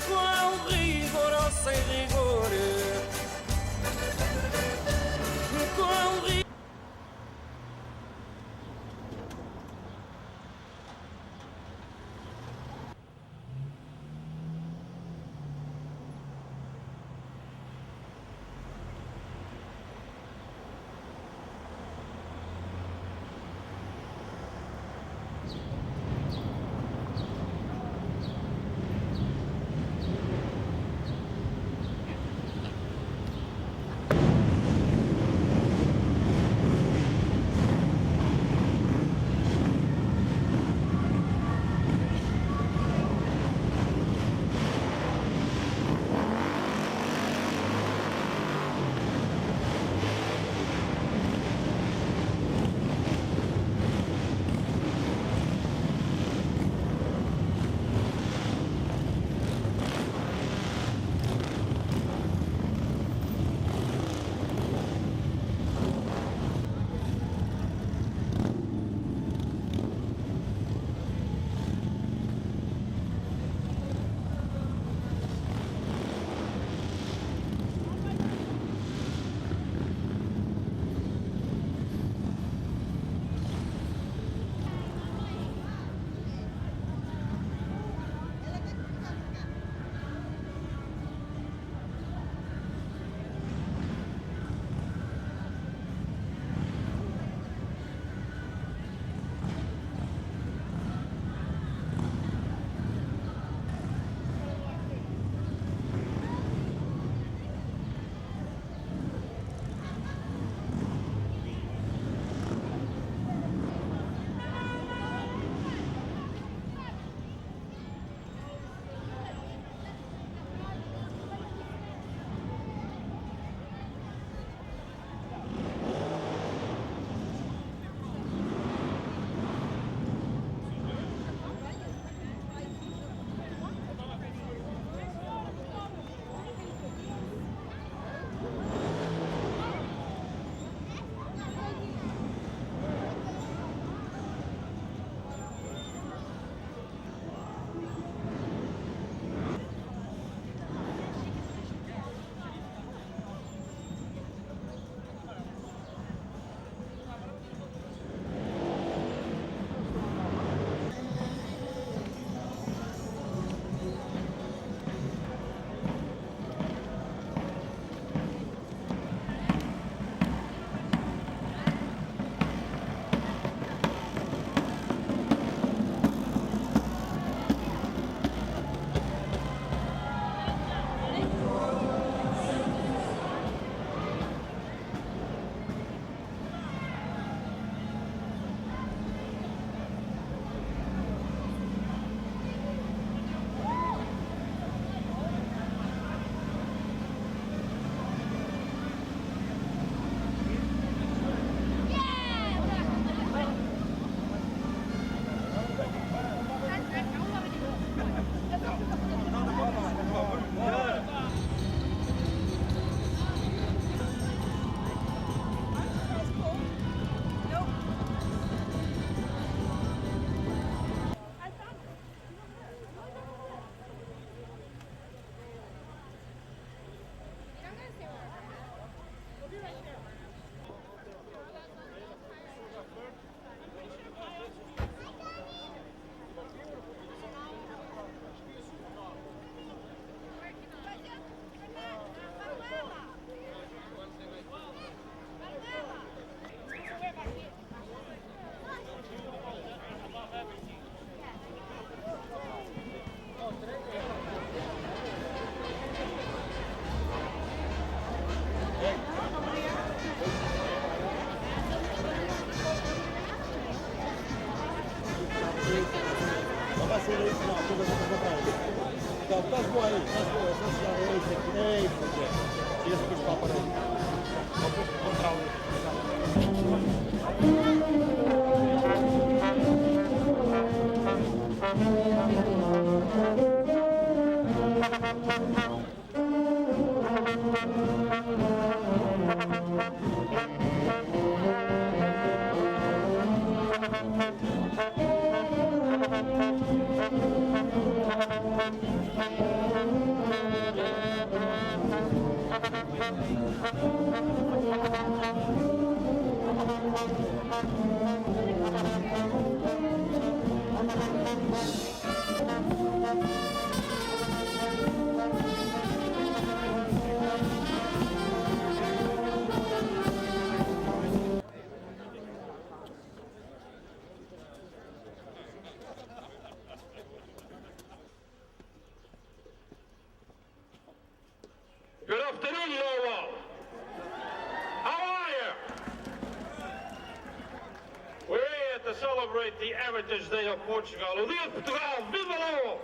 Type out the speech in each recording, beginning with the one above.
qual rigor ou sem rigor. Qual rigor. Estás boa aí, estás boa, estás boa aí, tira-se com os papas aí. Vamos encontrar o celebrate the Heritage Day of Portugal. O Dia de Portugal, viva Lowell!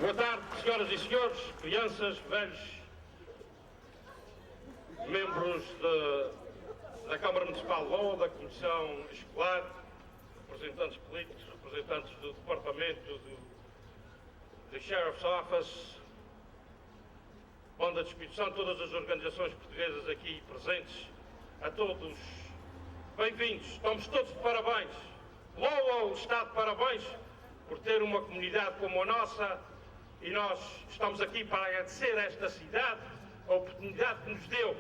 Boa tarde, senhoras e senhores, crianças, velhos, membros da Câmara Municipal de Lowell, da Comissão Escolar, representantes políticos, representantes do Departamento do Sheriff's Office, Banda de Espírito Santo, todas as organizações portuguesas aqui presentes, a todos, bem-vindos, estamos todos de parabéns. Lowell está de parabéns por ter uma comunidade como a nossa e nós estamos aqui para agradecer a esta cidade a oportunidade que nos deu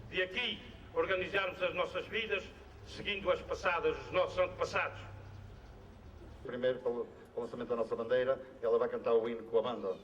de aqui organizarmos as nossas vidas seguindo as passadas dos nossos antepassados. Primeiro, pelo lançamento da nossa bandeira, ela vai cantar o hino com a banda.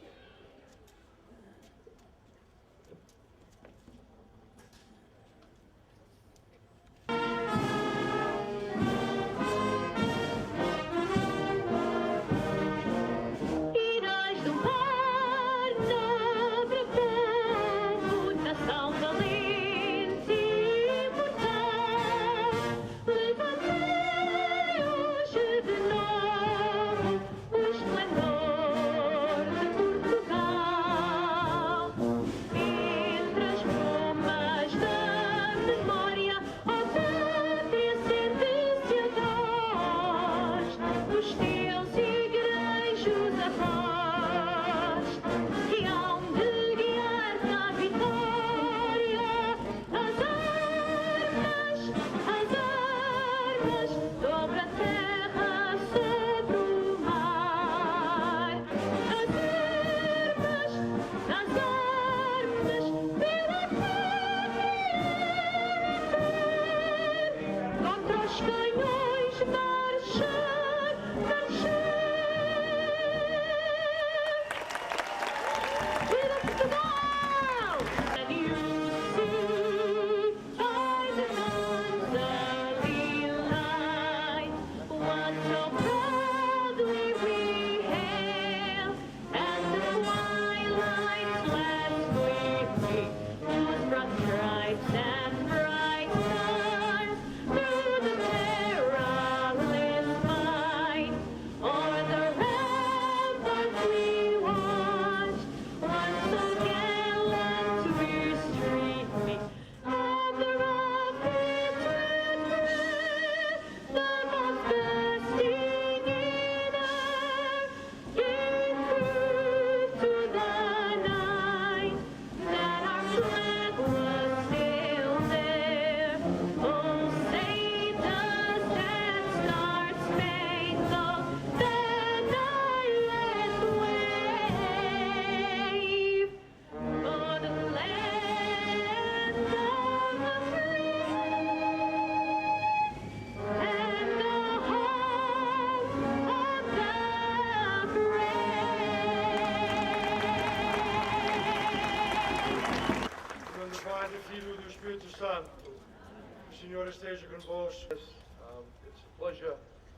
It's a pleasure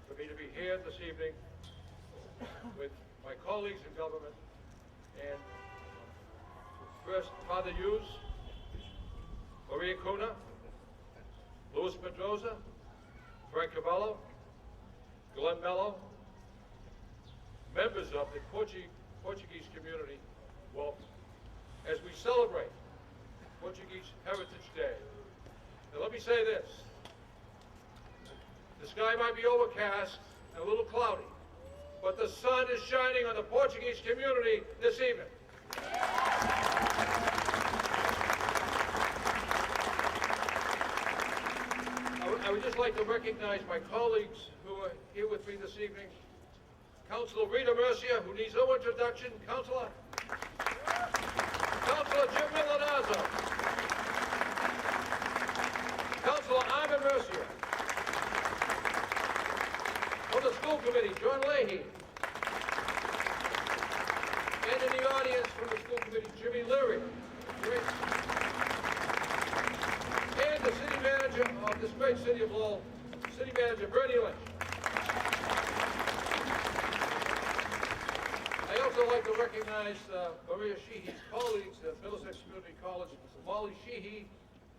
for me to be here this evening with my colleagues in government and first Father Hughes, Maria Cunha, Luis Pedrosa, Frank Cavallo, Glenn Mello, members of the Portuguese community, welcome as we celebrate Portuguese Heritage Day. Now let me say this, the sky might be overcast and a little cloudy, but the sun is shining on the Portuguese community this evening. I would just like to recognize my colleagues who are here with me this evening. Councillor Rita Mercia, who needs no introduction. Councillor Jim Milanazzo. Councillor Ivan Mercia. From the school committee, John Leahy. And in the audience from the school committee, Jimmy Leary. And the city manager of this great city of Lowell, City Manager Bernie Lynch. I also like to recognize Maria Sheehy's colleagues at Middlesex Community College, Molly Sheehy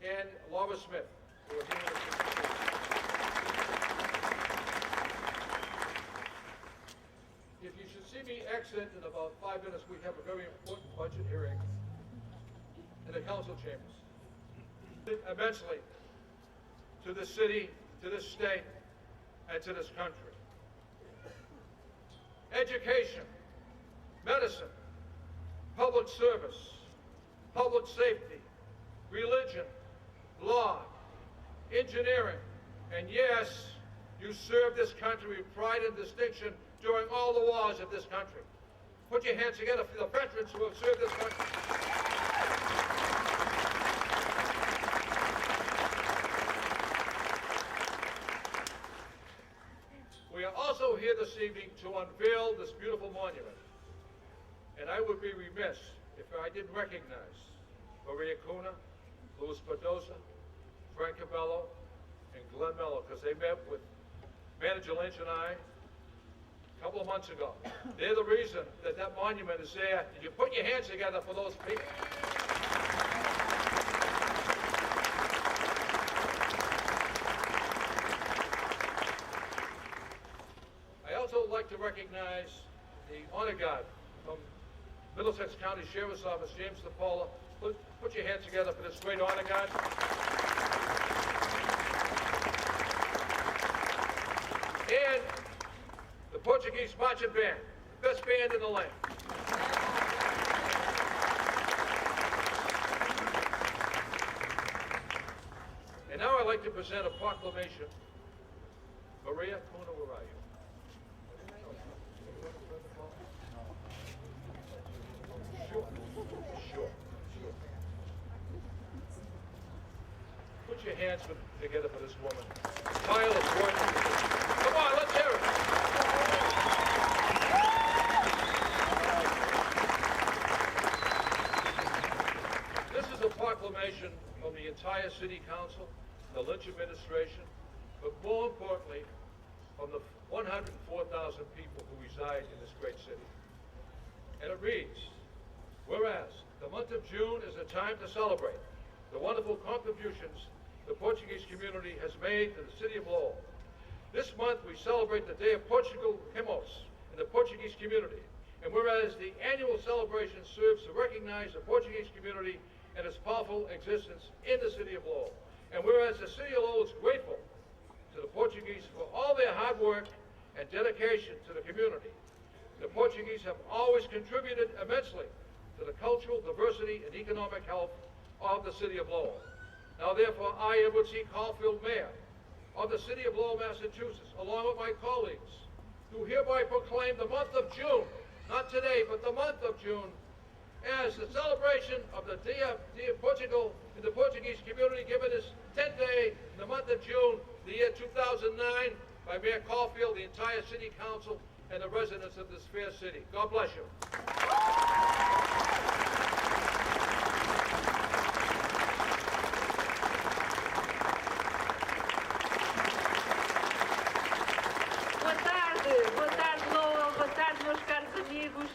and Laura Smith, who are here. said, in about 5 minutes, we have a very important budget hearing in the council chambers. Immensely to the city, to this state, and to this country. Education, medicine, public service, public safety, religion, law, engineering, and yes, you served this country with pride and distinction during all the wars of this country. Put your hands together for the veterans who have served this country. We are also here this evening to unveil this beautiful monument. And I would be remiss if I didn't recognize Maria Cuna, Louis Mendoza, Frank Cabello, and Glenn Mello, because they met with Manager Lynch and I a couple of months ago. They're the reason that that monument is there. Did you put your hands together for those people? I also like to recognize the honor guard from Middlesex County Sheriff's Office, James DePaula. Put your hands together for this great honor guard. And the Portuguese marching band, the best band in the land. And now I'd like to present a proclamation. Maria Cuna, where are you? Sure. Put your hands together for this woman. Tireless work. Come on, let's hear it. This is a proclamation from the entire City Council, the Lynch administration, but more importantly, from the 104,000 people who reside in this great city. And it reads, whereas the month of June is a time to celebrate the wonderful contributions the Portuguese community has made to the city of Lowell. This month we celebrate the Day of Portugal Himos in the Portuguese community. And whereas the annual celebration serves to recognize the Portuguese community and its powerful existence in the city of Lowell. And whereas the city of Lowell is grateful to the Portuguese for all their hard work and dedication to the community. The Portuguese have always contributed immensely to the cultural diversity and economic health of the city of Lowell. Now therefore, I, Edward C. Caulfield, Mayor of the city of Lowell, Massachusetts, along with my colleagues, do hereby proclaim the month of June, not today, but the month of June, as the celebration of the Dia de Portugal in the Portuguese community, given this 10th day in the month of June, the year 2009, by Mayor Caulfield, the entire City Council, and the residents of this fair city. God bless you. Boa tarde, Lowell, boa tarde, meus caros amigos.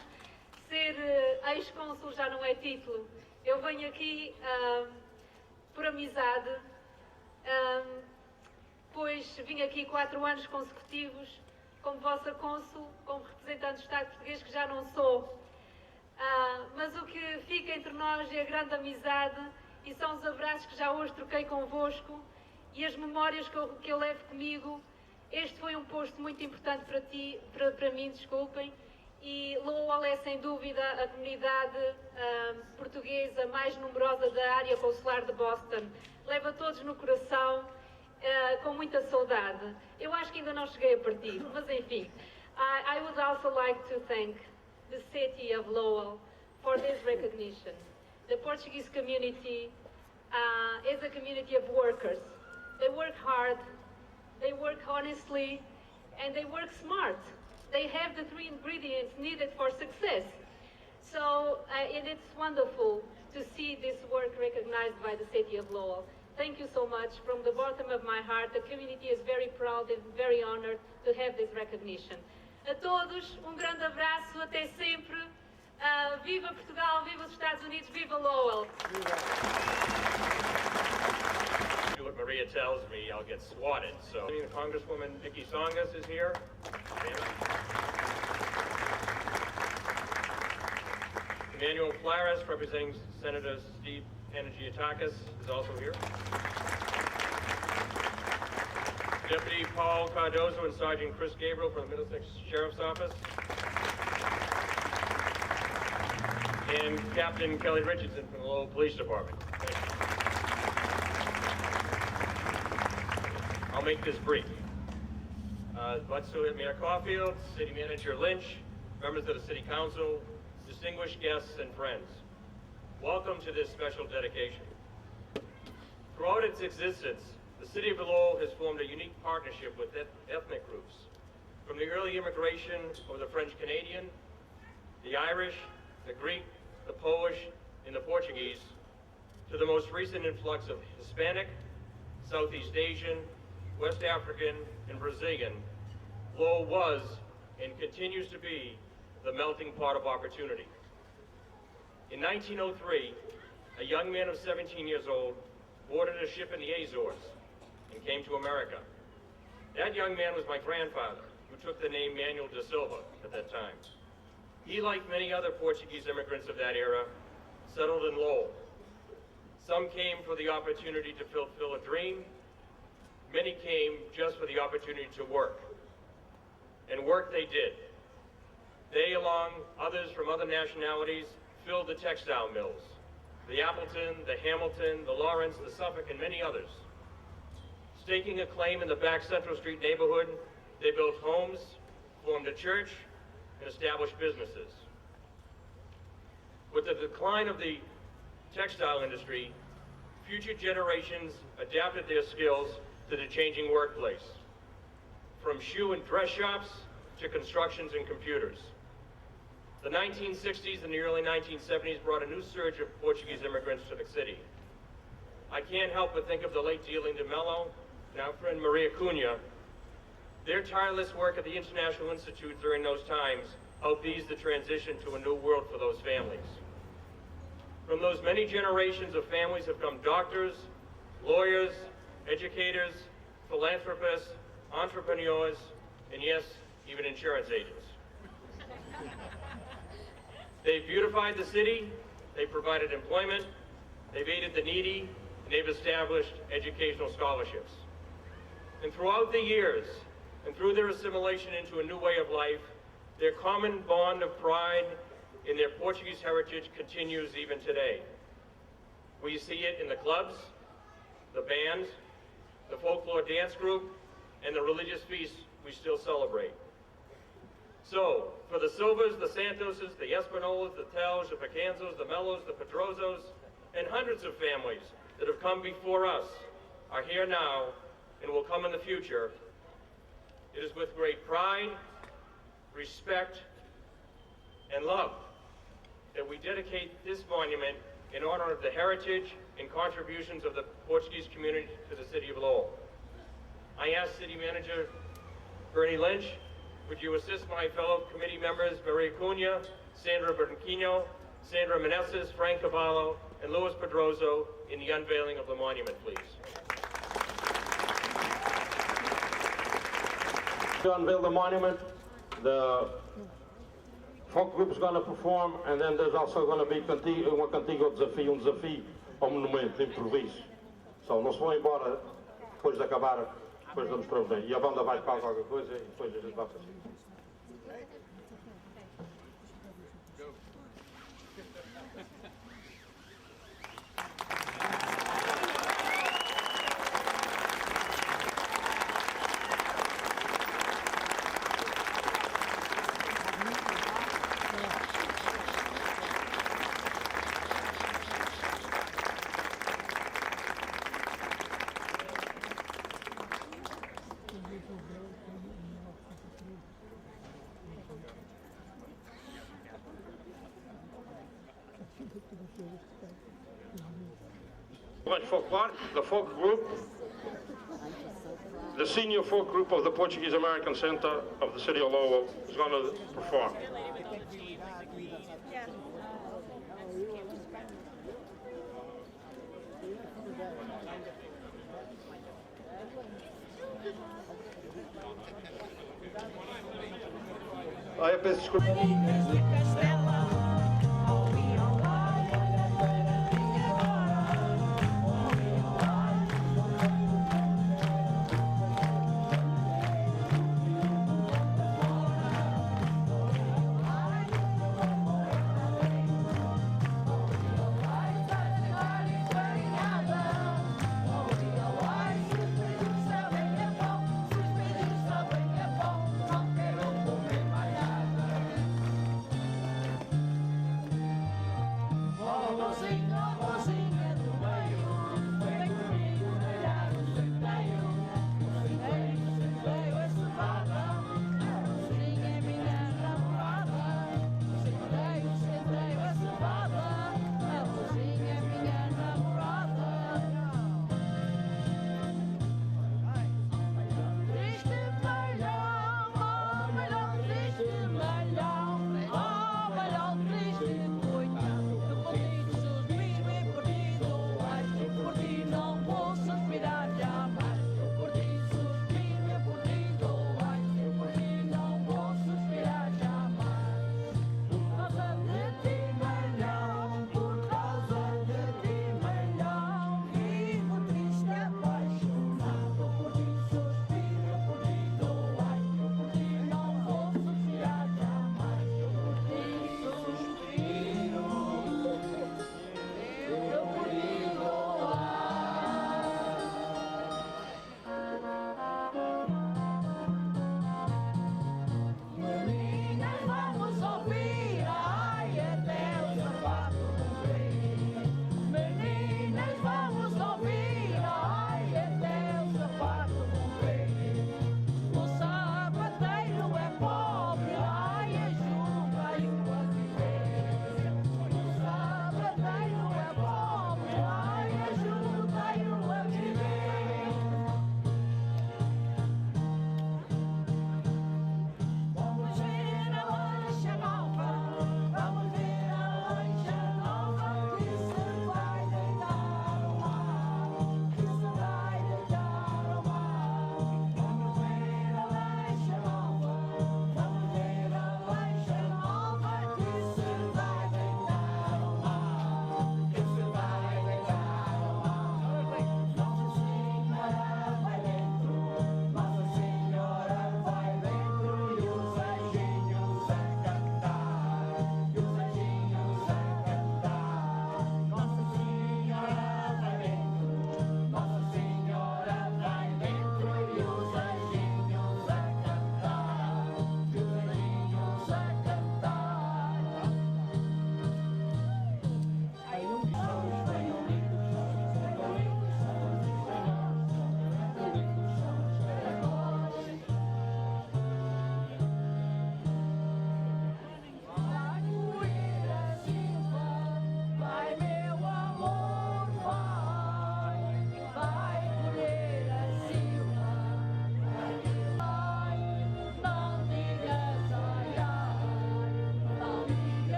Ser ex-cônsul já não é título. Eu venho aqui por amizade, pois vim aqui 4 anos consecutivos como vossa cônsul, como representante do Estado português, que já não sou. Mas o que fica entre nós é a grande amizade e são os abraços que já hoje troquei convosco e as memórias que eu levo comigo. Este foi um posto muito importante para mim, desculpem, e Lowell é sem dúvida a comunidade portuguesa mais numerosa da área consular de Boston. Levo a todos no coração, com muita saudade. Eu acho que ainda não cheguei a partir, mas enfim. I would also like to thank the city of Lowell for this recognition. The Portuguese community is a community of workers. They work hard. They work honestly, and they work smart. They have the 3 ingredients needed for success. So, and it's wonderful to see this work recognized by the city of Lowell. Thank you so much. From the bottom of my heart, the community is very proud and very honored to have this recognition. A todos, grande abraço, até sempre. Viva Portugal, viva os Estados Unidos, viva Lowell. What Maria tells me, I'll get swatted. So, Congresswoman Nikki Songas is here. Emmanuel Flores, representing Senator Steve Panagiotakis, is also here. Deputy Paul Cardozo and Sergeant Chris Gabriel from the Middlesex Sheriff's Office. And Captain Kelly Richardson from the Lowell Police Department. Thank you. I'll make this brief. Mayor Caulfield, City Manager Lynch, members of the City Council, distinguished guests and friends, welcome to this special dedication. Throughout its existence, the City of Lowell has formed a unique partnership with ethnic groups, from the early immigration of the French-Canadian, the Irish, the Greek, the Polish, and the Portuguese, to the most recent influx of Hispanic, Southeast Asian, West African, and Brazilian. Lowell was and continues to be the melting pot of opportunity. In 1903, a young man of 17 years old boarded a ship in the Azores and came to America. That young man was my grandfather, who took the name Manuel da Silva at that time. He, like many other Portuguese immigrants of that era, settled in Lowell. Some came for the opportunity to fulfill a dream. Many came just for the opportunity to work. And work they did. They, along others from other nationalities, filled the textile mills, the Appleton, the Hamilton, the Lawrence, the Suffolk, and many others. Staking a claim in the back Central Street neighborhood, they built homes, formed a church, and established businesses. With the decline of the textile industry, future generations adapted their skills to the changing workplace, from shoe and dress shops to constructions and computers. The 1960s and the early 1970s brought a new surge of Portuguese immigrants to the city. I can't help but think of the late Dealing de Mello and our friend Maria Cunha. Their tireless work at the International Institute during those times helped ease the transition to a new world for those families. From those many generations of families have come doctors, lawyers, educators, philanthropists, entrepreneurs, and yes, even insurance agents. They've beautified the city, they've provided employment, they've aided the needy, and they've established educational scholarships. And throughout the years, and through their assimilation into a new way of life, their common bond of pride in their Portuguese heritage continues even today. We see it in the clubs, the bands, the folklore dance group, and the religious feasts we still celebrate. So, for the Silvas, the Santoses, the Espinolas, the Tells, the Picanzos, the Mellos, the Pedrozos, and hundreds of families that have come before us, are here now, and will come in the future, it is with great pride, respect, and love that we dedicate this monument in honor of the heritage and contributions of the Portuguese community to the city of Lowell. I ask City Manager Bernie Lynch, would you assist my fellow committee members, Maria Cunha, Sandra Bernquino, Sandra Meneses, Frank Cavallo, and Luis Pedrozo in the unveiling of the monument, please. To unveil the monument, the folk group is going to perform, and then there's also going to be uma cantiga ao desafio ao monumento, de improviso. Só não se vão embora depois de acabar, depois damos para o e a banda vai para qualquer coisa e depois a gente vai fazer. Folklore, the folk group, the senior folk group of the Portuguese American Center of the City of Lowell is going to perform. Eu peço desculpa.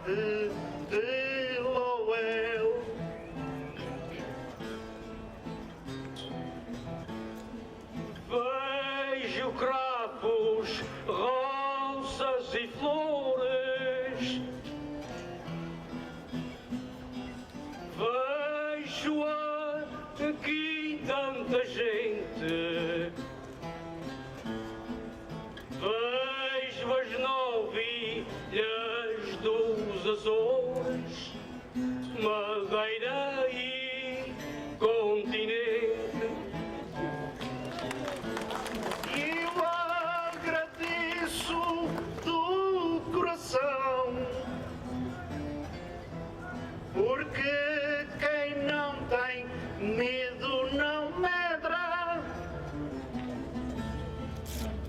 cidade de Lowell. Vejo cravos, rosas e flores. Vejo aqui tanta gente. Vejo as novilhas dos Açores, Madeira e continente. Eu agradeço do coração, porque quem não tem medo não medra,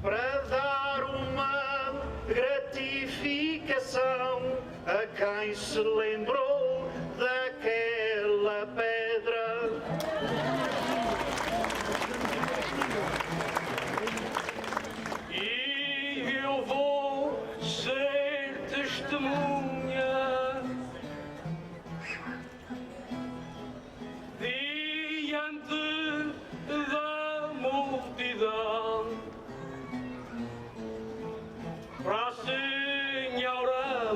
para dar uma gratificação a quem se lembrou daquela pedra. E eu vou ser testemunha diante da multidão para a senhora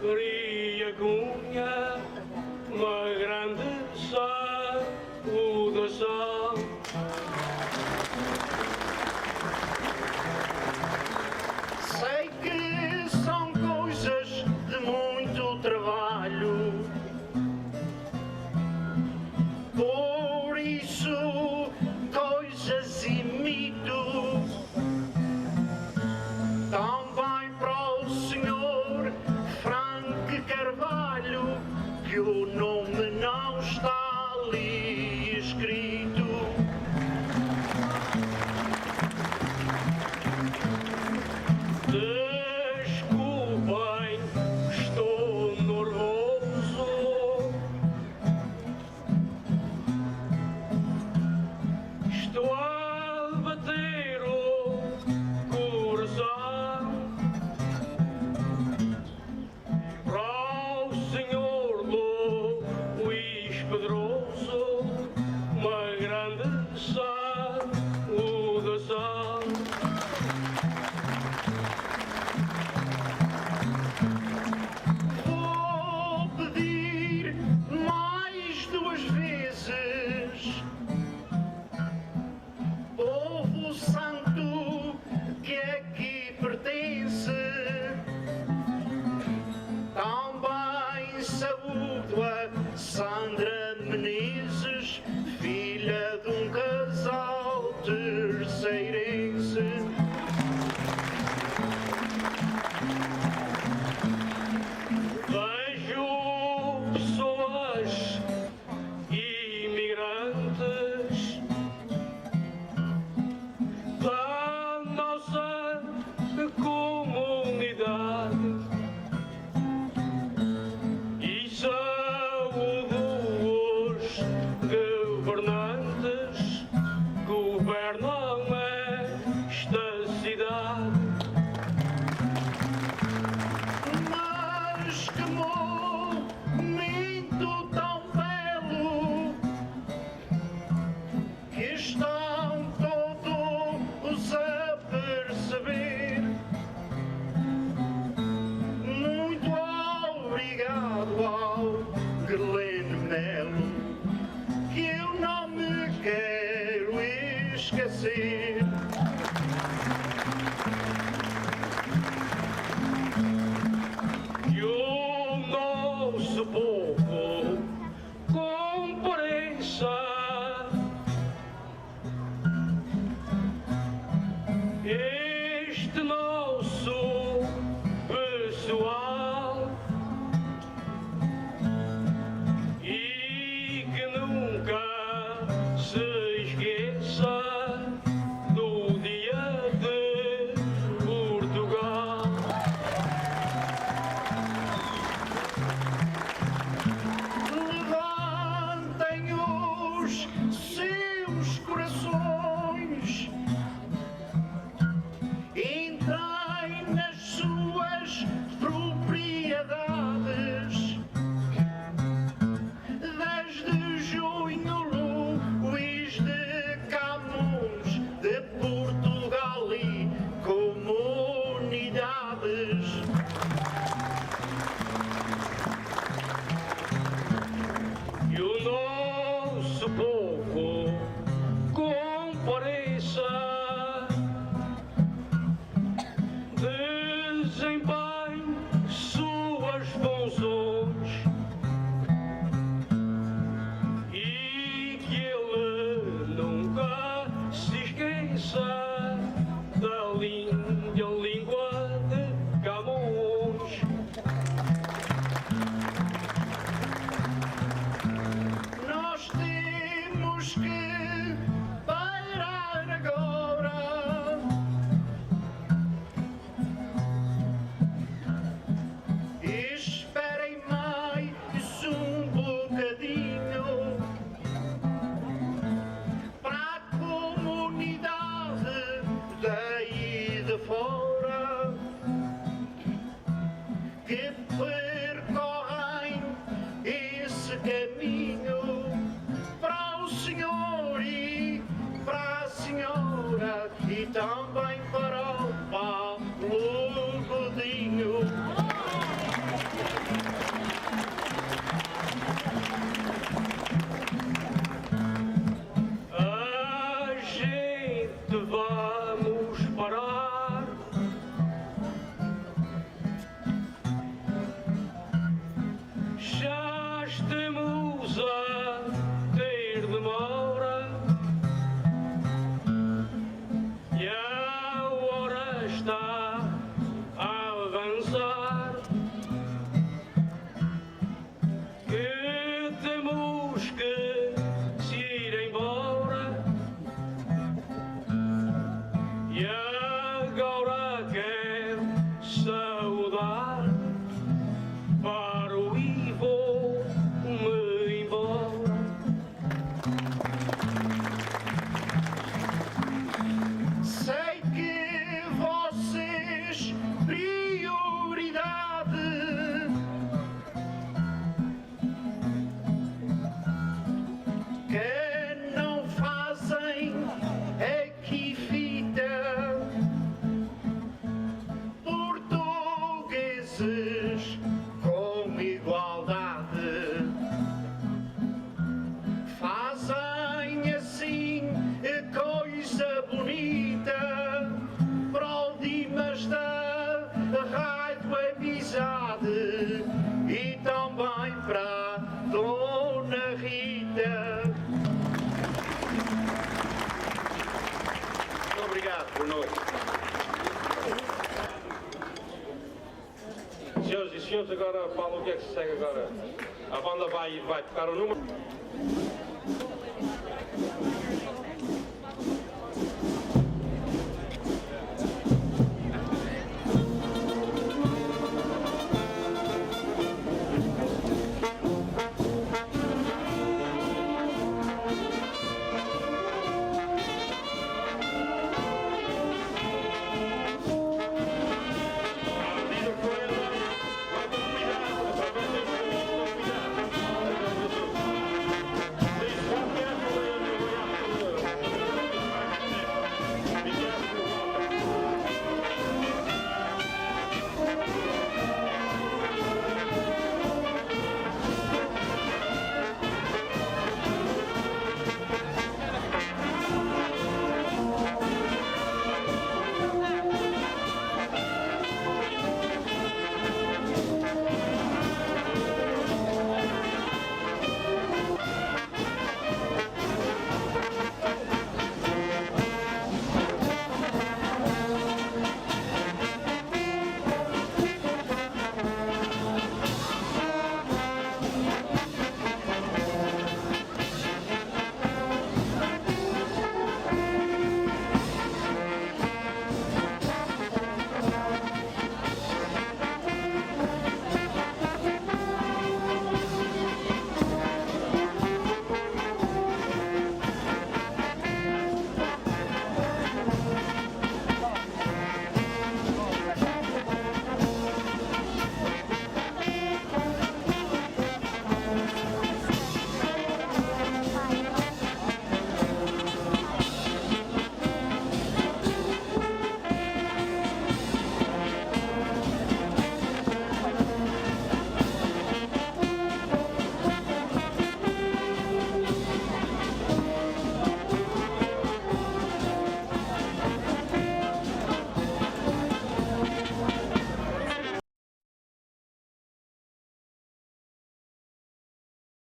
Maria Cunha uma grande saudação. Sei que são coisas de muito trabalho, por isso coisas imito. Também para o senhor Frank Carvalho, que o nome não está ali escrito. Desculpem, estou nervoso. Estou a bater o coração para o senhor Luís Pedroso uma grande saudação. Vou pedir mais duas vezes, povo santo que aqui pertence. Também saúdo a Sandra Menezes, filha de um casal terceirense. Vejo pessoas imigrantes da nossa comunidade e saúdo os governantes que governam esta cidade. Mas que momento tão belo, que estão todos a perceber. Muito obrigado ao Guilherme Melo, que eu não me quero esquecer. Que o nosso povo compareça, este nosso pessoal, e que nunca se esqueça do dia de Portugal. senhores agora falam o que é que se segue agora. A banda vai tocar o número.